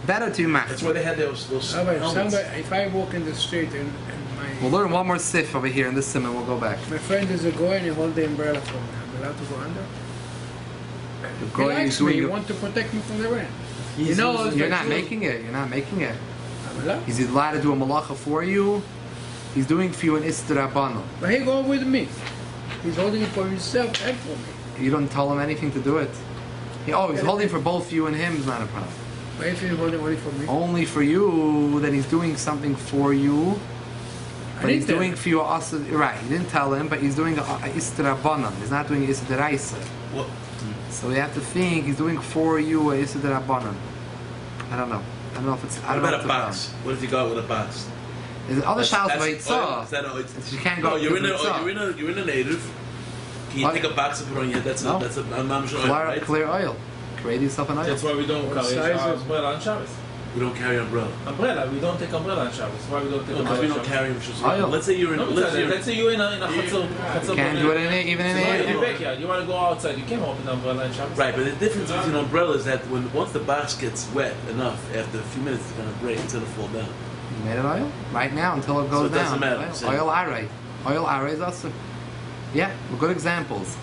S1: better to match.
S4: That's why they had those helmets.
S6: If I walk in the street and
S1: We'll learn one more sif over here in this sim and we'll go back.
S6: my friend is a goy and he hold the umbrella for me, I'm allowed to go under?
S1: The
S6: He
S1: goy
S6: likes
S1: is
S6: me,
S1: doing
S6: he
S1: it.
S6: wants to protect me from the rain. You know,
S1: You're not making it. You're not making it.
S6: I'm allowed.
S1: He's allowed to do a malacha for you. He's doing for you an istirabano.
S6: But he go with me. He's holding it for himself and for me.
S1: You don't tell him anything to do it. He's holding for both you and him is not a problem.
S6: But if he's holding only for me,
S1: Only for you, then he's doing something for you.
S6: I
S1: But he's
S6: didn't
S1: doing for you also, right, you didn't tell him, but he's doing a istirabanan. He's not doing istiraisa.
S4: What?
S1: So we have to think he's doing for you a istirabanan. I don't know. I don't know if it's. I
S4: What
S1: don't know
S4: about
S1: if
S4: a box? What if you go out with a box?
S1: There's other shouts by
S4: oil.
S1: Itzah.
S4: Is that oil?
S1: You can't go.
S4: No, you're in
S1: Itzah.
S4: you're in a native. Can you
S1: Oil.
S4: take a box and put on your head? That's
S1: No.
S4: a mamsha oil,
S1: Clear,
S4: right?
S1: clear oil. Create yourself an oil.
S2: That's why we don't
S6: What
S2: carry
S6: size
S2: our
S6: is-
S2: umbrella on Shabbos.
S4: We don't carry umbrella.
S2: Umbrella, we don't take umbrella on Shabbos. Why we don't take
S4: No,
S2: umbrella?
S4: because we
S2: on
S4: don't
S2: Shabbos?
S4: carry them.
S1: Oil.
S4: Let's say you're in.
S2: No, let's say you're in a chatzor.
S1: You can't do it even in
S2: In
S1: the
S2: your backyard, you want to go outside, you can't open the umbrella on Shabbos.
S4: Right, but the difference between umbrella is that once the box gets wet enough, after a few minutes, it's gonna break. It's gonna fall down.
S1: You made an oil right now until it
S4: So
S1: goes
S4: it doesn't
S1: down.
S4: matter.
S1: Oil array. Oil array is also. Yeah, good examples.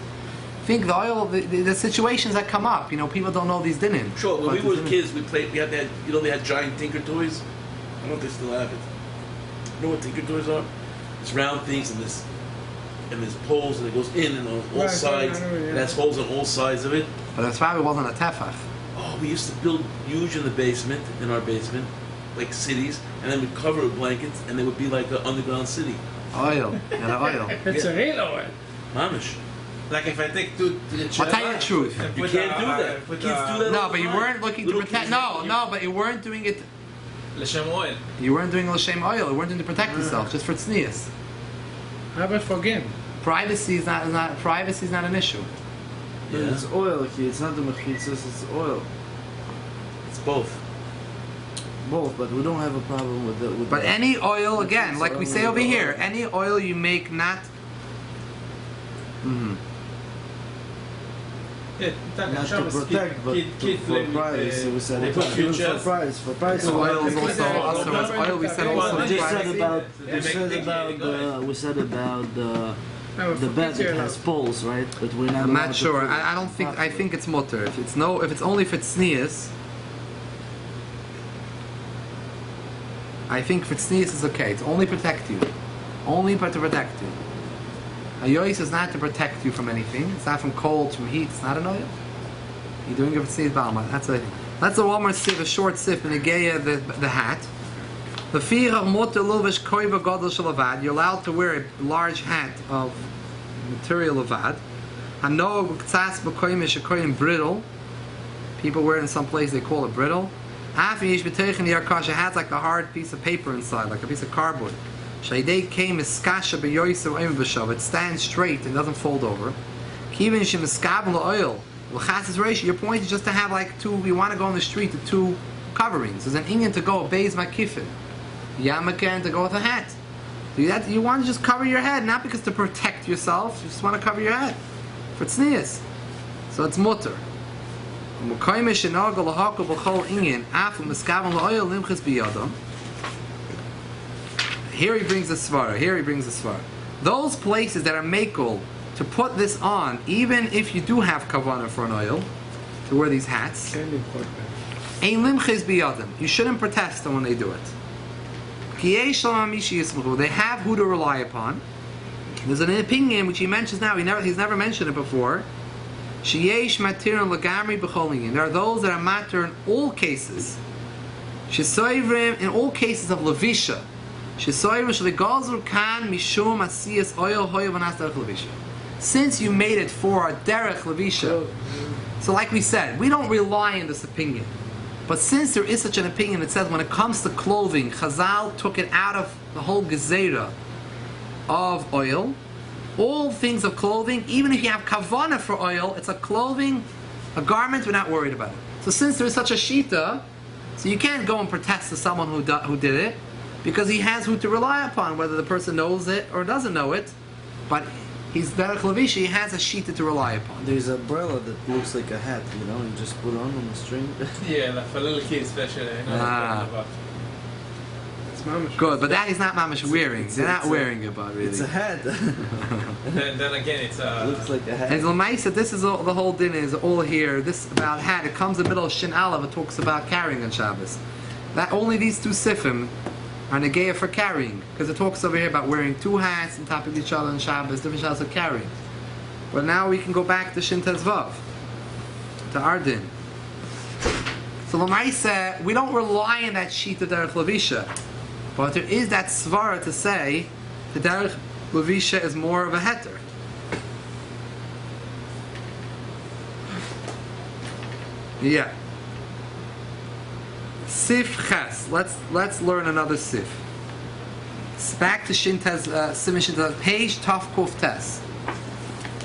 S1: Think the oil, the situations that come up. You know, people don't know these dinim.
S4: Sure. When
S1: But
S4: we were
S1: the
S4: kids, we played. We had that. You know, they had giant Tinker toys. I don't know if they still have it. You know what Tinker toys are? It's round things and there's poles and it goes in and on all
S6: Right,
S4: sides.
S6: I know, yeah.
S4: It has holes on all sides of it.
S1: But that's probably wasn't a tefach.
S4: Oh, we used to build huge in the basement, in our basement, like cities, and then we'd cover it with blankets, and they would be like an underground city.
S1: Oil. And oil.
S6: it's a real oil.
S4: Mamish.
S2: Like if I take two to the
S1: I'll tell you the truth.
S4: You can't do that. Kids do that.
S1: No,
S4: all
S1: but
S4: the
S1: you
S4: time.
S1: weren't looking to
S4: Little
S1: protect.
S4: kids
S1: No,
S4: do it.
S1: no, but you weren't doing it.
S2: L'shem oil.
S1: You weren't doing l'shem oil. You weren't doing it to protect yourself, just for tznius.
S6: How about for him?
S1: Privacy is not an issue.
S5: But
S4: Yeah.
S5: it's oil here. It's not the mechitzas, it's oil.
S4: It's both.
S5: Both, but we don't have a problem with the. With
S1: But
S5: the-
S1: any oil, again, like we
S5: It's
S1: say
S5: oil.
S1: over here, any oil you make not.
S2: Yeah,
S5: Not to protect, but for price. We said
S2: they
S5: it.
S2: put
S5: Even
S2: futures.
S5: for price. For price.
S1: So oil is
S5: we
S1: also oil. We said also
S5: just said
S1: privacy.
S5: about.
S2: They
S5: We
S2: make
S5: said
S2: the
S5: about
S2: cleaning
S5: the. We said about the.
S6: No,
S5: The
S6: for
S5: bed
S6: kids,
S5: it
S6: you're
S5: has
S6: allowed.
S5: poles, right? But we're not.
S1: I'm
S5: allowed
S1: not
S5: to
S1: sure.
S5: put
S1: I don't think. I
S5: properly.
S1: think it's mutter. If it's only if it's sneeze. I think if it's sneeze is okay. It's only protect you. Only but to protect you. A yois is not to protect you from anything. It's not from cold, from heat. It's not an oil. You're doing it for sneeze balma. That's a one more sip, a short sip in the geya, the hat. The firach mutter lovish koiva gadol shalavad. You're allowed to wear a large hat of material avad. Hanog ktsas b'koyim shekoyim brittle. People wear it in some place they call it brittle. Afi yish b'teichen yarkasha hat's like a hard piece of paper inside, like a piece of cardboard. Shaydei came iskasha b'yoysev oim b'shav. It stands straight and doesn't fold over. Kivin shemiskabel oil. L'chasas reish, your point is just to have like two. You want to go on the street to two coverings. There's an inyan to go beis makifin, yamakan to go with a hat. You want to just cover your head, not because to protect yourself. You just want to cover your head for tznius. So it's mutter. Here he brings the svara. Those places that are makel to put this on, even if you do have kavanah for an oil, to wear these hats, you shouldn't protest them when they do it. They have who to rely upon. There's an opinion which he mentions now, he's never mentioned it before. There are those that are matter in all cases. In all cases of levisha. Since you made it for a derech levisha. So like we said, we don't rely on this opinion. But since there is such an opinion that says when it comes to clothing, Chazal took it out of the whole gezerah of oil. All things of clothing, even if you have kavanah for oil, it's a garment, we're not worried about it. So since there is such a shita, so you can't go and protest to someone who did it, because he has who to rely upon, whether the person knows it or doesn't know it, but he's derech levisha, he has a shita to rely upon.
S5: There's an umbrella that looks like a hat, you just put on the string.
S2: Yeah, like for little kids especially.
S1: Good, but that is not mamash wearing. They're not wearing it, but really.
S5: It's a hat.
S2: then again, it's
S5: looks like a hat.
S1: And Lamaisa, this is all, the whole din is all here. This about hat. It comes in the middle of Shin Aleph. It talks about carrying on Shabbos. That only these two sifim are negeya for carrying, because it talks over here about wearing two hats on top of each other on Shabbos. Different shabbos of carrying. But now we can go back to Shin Tezvav, to our din. So Lamaisa, we don't rely on that sheet of derech levisha. But there is that svara to say the derech levisha is more of a heter. Yeah. Sif ches. Let's learn another sif. Back to Shintez Siman Shintez, page Taf Kuf Tes.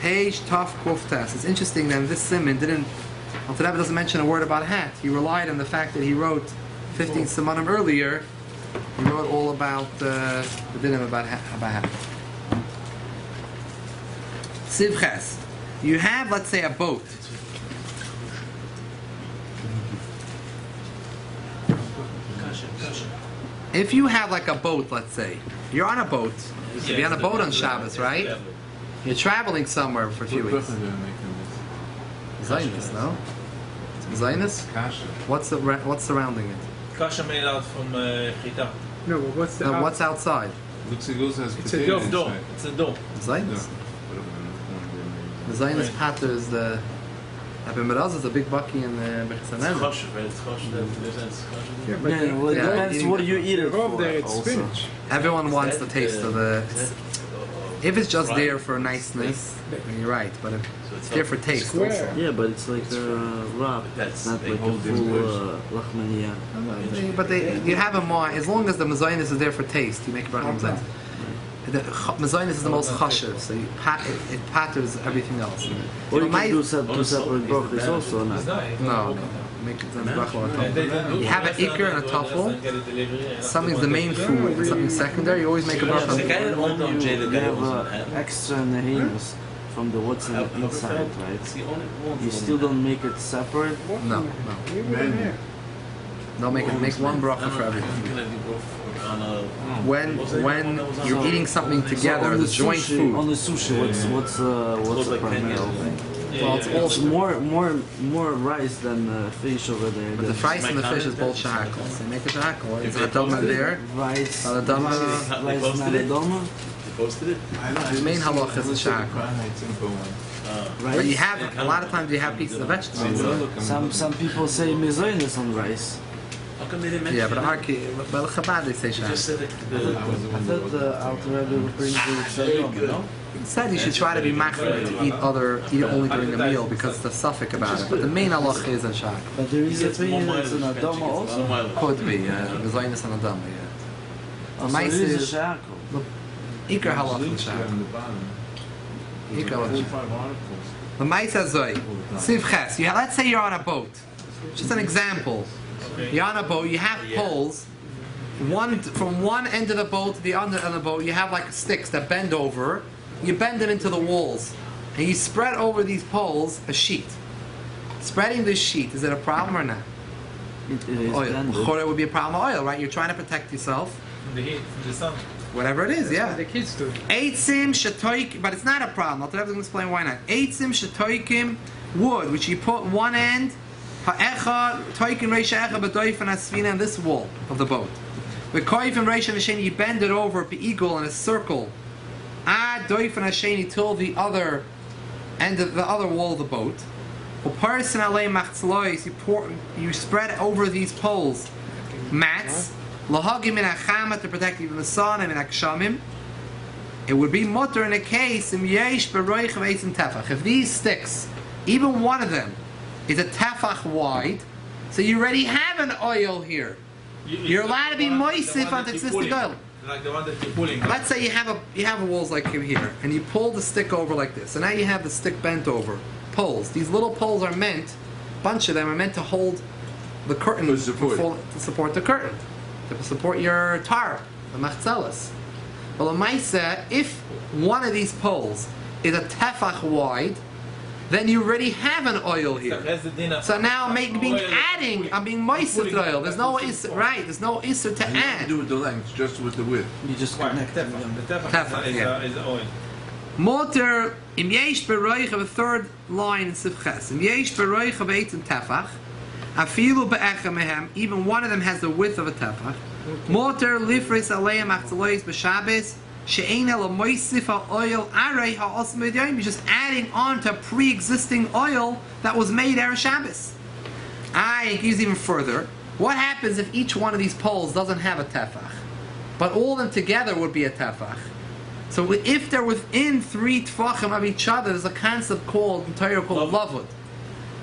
S1: Page Taf Kuf Tes. It's interesting that this Siman didn't. Well, the Rebbe doesn't mention a word about hat. He relied on the fact that he wrote 15 Simanim earlier. He wrote all about the dinim about hat. Siv ches. You have, let's say, a boat. If you have like a boat, let's say, you're on a boat. You're on a boat on Shabbos, right? You're traveling somewhere for a few weeks. Zionist, no? Zionist? What's surrounding it?
S2: Kasha made out from chita.
S6: No, but
S1: what's outside?
S2: It's a door. It's a door.
S1: Zionist. The Zionist pater is the. Abin Meraz is a big bucky in the Bechsanen.
S5: It depends what you eat it for.
S6: There it's spinach.
S1: Everyone wants the taste of the. If it's just there for niceness, then you're right. But if it's there for taste also.
S5: Yeah, but it's like wrap. It's not like a full lachmaniya.
S1: But you have a more. As long as the mezainis is there for taste, you make a bracha mezainis. The mezainis is the most chashiv, so it patters everything else.
S5: Or you can do two separate brachas also, not?
S1: No. Make it you have an ikr and a tafel. Something's the main food and something secondary. You always make a bracha.
S5: You have extra nehimus from the what's inside, right? You still don't make it separate?
S1: No. Don't make one bracha for everything. When you're eating something together, the joint food.
S5: On the sushi, what's the primary thing?
S1: Well, it's also
S5: more rice than fish over there.
S1: But the rice and the fish is both shahakal. So you make a shahakal. Is there a doma there?
S5: Rice.
S1: Not a doma.
S5: Rice is not a doma.
S1: The main halach is a shahakal. But you have a lot of times you have pieces of vegetables.
S5: Some people say mezainis on rice.
S1: Yeah, but Chabad they say shahakal.
S5: I thought the Alter Rebbe brings the no?
S1: It said you should try to be machmir to eat only during the meal because it's the suffix about it. But the main halach is in shahakal.
S5: But there is a opinion that's an adama also.
S1: Could be, the zaynis and adama, yeah.
S5: So it is a shahakal.
S1: Ikar halach in shahakal. Ikar halach. Let's say you're on a boat. Just an example.
S2: Okay.
S1: You're on a boat, you have poles. From one end of the boat to the other end of the boat, you have like sticks that bend over. You bend them into the walls. And you spread over these poles a sheet. Spreading this sheet, is it a problem or not?
S5: It is
S1: Oil. It would be a problem of oil, right? You're trying to protect yourself.
S2: From the heat, from the sun.
S1: Whatever it is,
S6: That's
S1: yeah.
S6: what the kids do.
S1: Eitzim shetoik, but it's not a problem. I'll tell you, explain why not. Eitzim shetoikim, wood, which you put one end, ha'echa, toikim reisha echa b'doif and asfina, on this wall of the boat. With koif and reisha v'sheni, you bend it over, be'eagle, in a circle. Ad doif and hasheni, till the other end of the other wall of the boat. U'parsin alei machtzlois, you spread over these poles mats. Lahagim in achama, to protect you from the sun and in akshamim. It would be mutter in a case im yesh beroich v'eisim tefach. If these sticks, even one of them, is a tefach wide, so you already have an oil here. You're allowed to be moisif on the existing oil.
S2: Like the one that you're pulling.
S1: Let's say you have walls like here, and you pull the stick over like this, and now you have the stick bent over. Poles. These little poles are meant, a bunch of them are meant to hold the curtain to support the curtain. To support your tarp, the machzelas. Well, a maisa, if one of these poles is a tefach wide, then you already have an oil here. So now I'm being moist with the oil. There's no isser, right? There's no isser to add.
S7: Do with the length, just with the width.
S5: You just connect them.
S2: The tefach is the oil.
S1: Motor im yesh beroich of a third line in sifches. Im yesh beroich of eight in tefach. Afilu be'echa mehem, even one of them has the width of a tefach. Motor lifris aleim achzalois b'Shabbos she'ein el moisifa oil arei ha'osm b'yom. You're just adding on to pre-existing oil that was made erev Shabbos. It gives even further. What happens if each one of these poles doesn't have a tefach, but all of them together would be a tefach? So if they're within 3 tefachim of each other, there's a concept in Torah called lavud.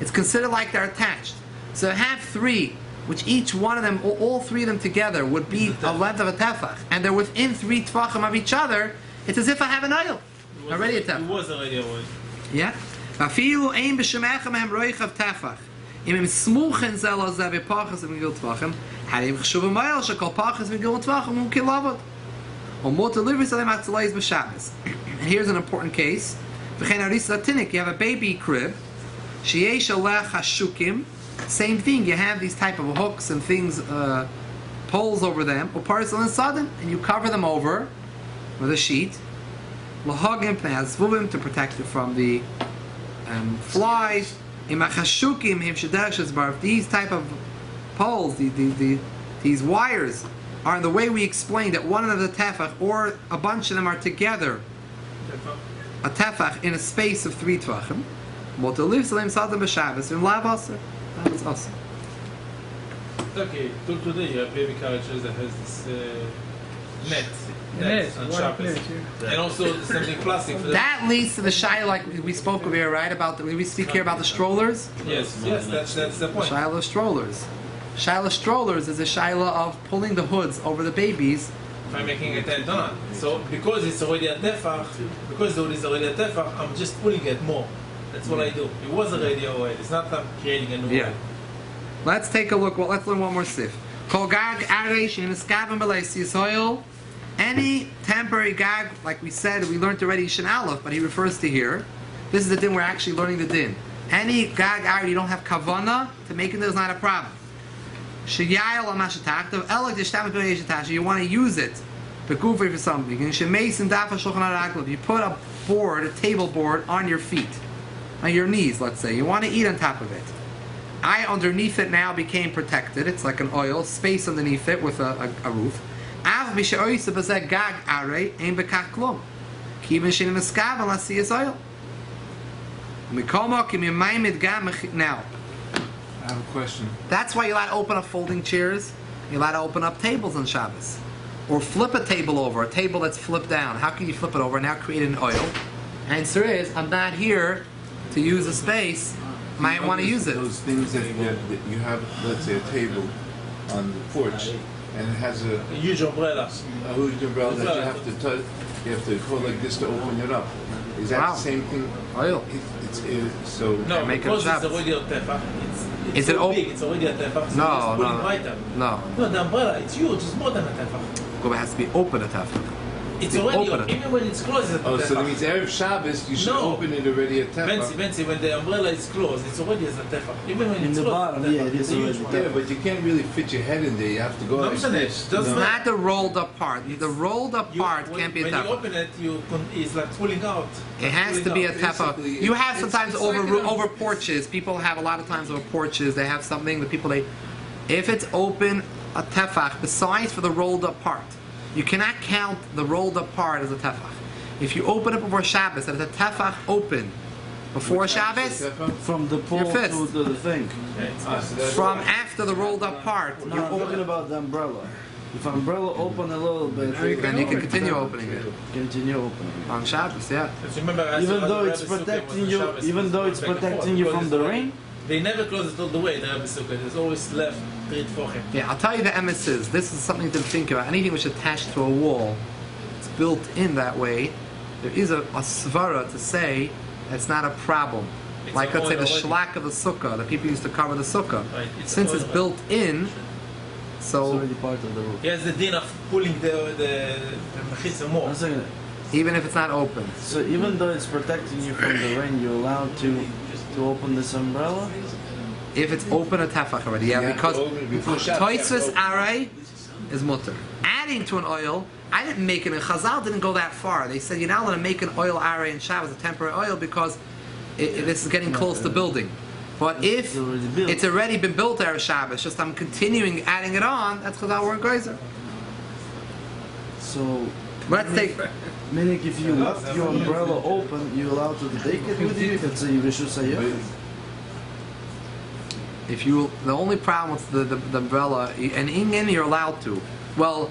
S1: It's considered like they're attached. So have 3, which each one of them, all 3 of them together, would be a length of a tefach, and they're within 3 tefachim of each other. It's as if I have an oil already a tefach.
S2: It was already a oil.
S1: Yeah. Afilu ein b'shemechem hem roich of tefach. Im smuchen zelo ze bepachas v'gil tefachim. Harim chshuv ma'il shekol pachas v'gil tefachim u'kilavot. And here's an important case. You have a baby crib. Same thing. You have these type of hooks and things, poles over them, and you cover them over with a sheet. To protect it from the flies. These type of poles, these wires, are in the way we explained that one of the tefach or a bunch of them are together, a tefach in a space of 3 tefachim. That's awesome.
S2: Okay, till today you have baby carriages that has this net on Shabbos. And also something plastic. For
S1: that leads to the shayla like we spoke of here, right? We speak here about the strollers.
S2: Yes, that's the point.
S1: Shayla strollers. Shayla strollers is a shayla of pulling the hoods over the babies.
S2: By making it a don. So because it's already a tefach, I'm just pulling it more. That's what I do. It was already a oil. It's not that I'm creating a new oil.
S1: Let's take a look. Let's learn one more sif. Kol gag aresh in eskaven b'leisis oil. Any temporary gag, like we said, we learned already Shin Aleph, but he refers to here. This is the din we're actually learning the din. Any gag area you don't have kavana to make it, there's not a problem. You want to use it for something. You put a board, a table board, on your feet, on your knees, let's say. You want to eat on top of it. Underneath it now became protected. It's like an oil, space underneath it with a roof. Now,
S7: I have a question.
S1: That's why you're allowed to open up folding chairs. You're allowed to open up tables on Shabbos. Or flip a table over, a table that's flipped down. How can you flip it over and now create an oil? Answer is, I'm not here to use a space. Might want to use it.
S7: Those things that you have, let's say, a table on the porch, and it has a
S2: huge umbrella.
S7: A huge umbrella that you have to touch. You have to go like this to open it up. Is that
S1: Wow.
S7: the same thing?
S1: Oil.
S7: So
S2: No,
S1: make it
S2: because it's
S1: Shabbos.
S2: already a tefach. It's
S1: Is it
S2: so
S1: open?
S2: big, it's already a tefach. So
S1: No,
S2: it's pulling
S1: no.
S2: right up.
S1: No.
S2: No, the umbrella, it's huge, it's more than a tefach.
S1: It has to be open at tefach.
S2: It's
S1: Be
S2: already
S1: open.
S2: even when it's closed, it's a
S7: oh,
S2: tefach.
S7: so that means Erev Shabbos you should
S2: No.
S7: open it already at
S2: Fancy,
S7: Tefach.
S2: when the umbrella is closed, it's already as a tefach. Even when
S5: In
S2: it's
S5: the
S2: closed,
S5: bottom,
S2: it's a
S5: yeah,
S2: tefach.
S5: it is
S2: It's a huge
S5: already
S2: one.
S7: Yeah, but you can't really fit your head in there. You have to go
S2: No,
S7: like
S2: Mshanesh,
S7: this.
S2: doesn't
S7: No.
S1: Not the rolled up part. The rolled up part
S2: When-
S1: can't be a
S2: When you
S1: tefach.
S2: open it, it's like pulling out.
S1: It has to be a tefach.
S7: Basically,
S1: You have sometimes
S7: it's like
S1: over porches. People have a lot of times over porches. They have something that people if it's open a tefach besides for the rolled up part, you cannot count the rolled up part as a tefach. If you open it before Shabbos, and it's a tefach open before Shabbos,
S5: From the pole
S1: Your fist.
S5: to the thing.
S1: from after the rolled up part,
S5: No,
S1: you
S5: I'm talking about the umbrella. If umbrella open a little bit,
S1: then you can continue opening it
S5: continue opening.
S1: on Shabbos. Yeah.
S2: Because remember,
S5: Even though it's protecting you, even though it's protecting you from the rain.
S2: They never close it all the way, the Rebbe Sukkah. There's always left 3 tefachim.
S1: Yeah, I'll tell you the emissaries. This is something to think about. Anything which is attached to a wall, it's built in that way. There is a svara to say it's not a problem.
S2: It's
S1: Like let's say the
S2: already-
S1: shlak of the sukkah, the people used to cover the sukkah.
S2: Right, it's
S1: Since it's
S2: already-
S1: built in,
S5: It's
S1: so
S5: already part of the roof.
S2: He has the din of pulling the mechitza more.
S5: One second.
S1: even if it's not open,
S5: So even though it's protecting you from the rain, you're allowed to open this umbrella?
S1: if it's open a tefach already, yeah,
S7: You have
S1: because
S7: to open it before Shabbos, you have to
S1: toisus
S7: open it.
S1: aray is mutter. Adding to an oil, I didn't make it, and Chazal didn't go that far. They said you're not allowed to make an oil aray in Shabbos, a temporary oil, because this is getting close to building. But if
S5: already built.
S1: it's already been built Erev Shabbos, just I'm continuing adding it on, that's Chazal word geyser.
S5: So,
S1: Let's take.
S5: meaning if you left your umbrella open, you're allowed to take it with you? If it's a Rishus Hayah?
S1: If you, the only problem with the umbrella, and in you're allowed to. Well,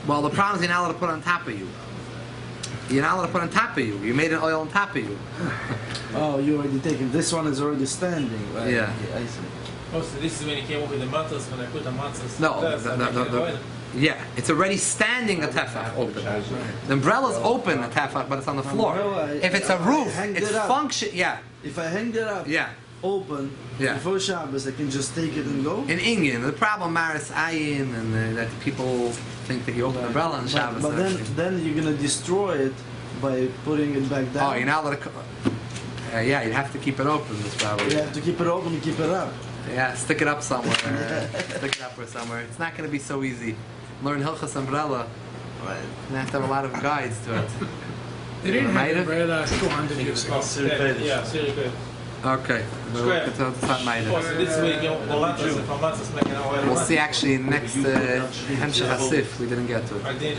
S1: the problem is you're not allowed to put it on top of you. You're not allowed to put it on top of you. You made an oil on top of you.
S5: Oh, you already taken. This one is already standing, right?
S1: Yeah.
S5: I see.
S2: Oh, so this is when he came up with the mattress, when I put the mattress.
S1: No,
S2: that's
S1: the-
S2: like
S1: the-
S2: making
S1: the-
S2: oil.
S1: Yeah, it's already standing a tefach open. The umbrella's open a tefach, but it's on the floor.
S5: Umbrella,
S1: If it's a
S5: I
S1: roof,
S5: hanged
S1: it's
S5: it up.
S1: function. Yeah,
S5: If I hang it up
S1: yeah.
S5: open
S1: Yeah.
S5: before Shabbos, I can just take it and go?
S1: In Indian, the problem Maris Ayin and that people think that you open the umbrella on Shabbos.
S5: But
S1: and
S5: then you're gonna destroy it by putting it back down.
S1: oh, you're not allowed to. Yeah, you'd have to keep it open. This probably.
S5: You have to keep it open and keep it up.
S1: Yeah, stick it up somewhere. Stick it up or somewhere. It's not going to be so easy. Learn Hilchas umbrella.
S5: Right.
S1: You have to have a lot of guides to it.
S6: They didn't have
S1: Made it?
S6: umbrella 200 years ago.
S2: Yeah, very good.
S1: Okay.
S2: Square.
S1: It's not
S2: Oh,
S1: made.
S2: so this way you get the mattress, if a mattress making oil.
S1: We'll see actually next Hemshech Asif. We didn't get to it.
S2: I did.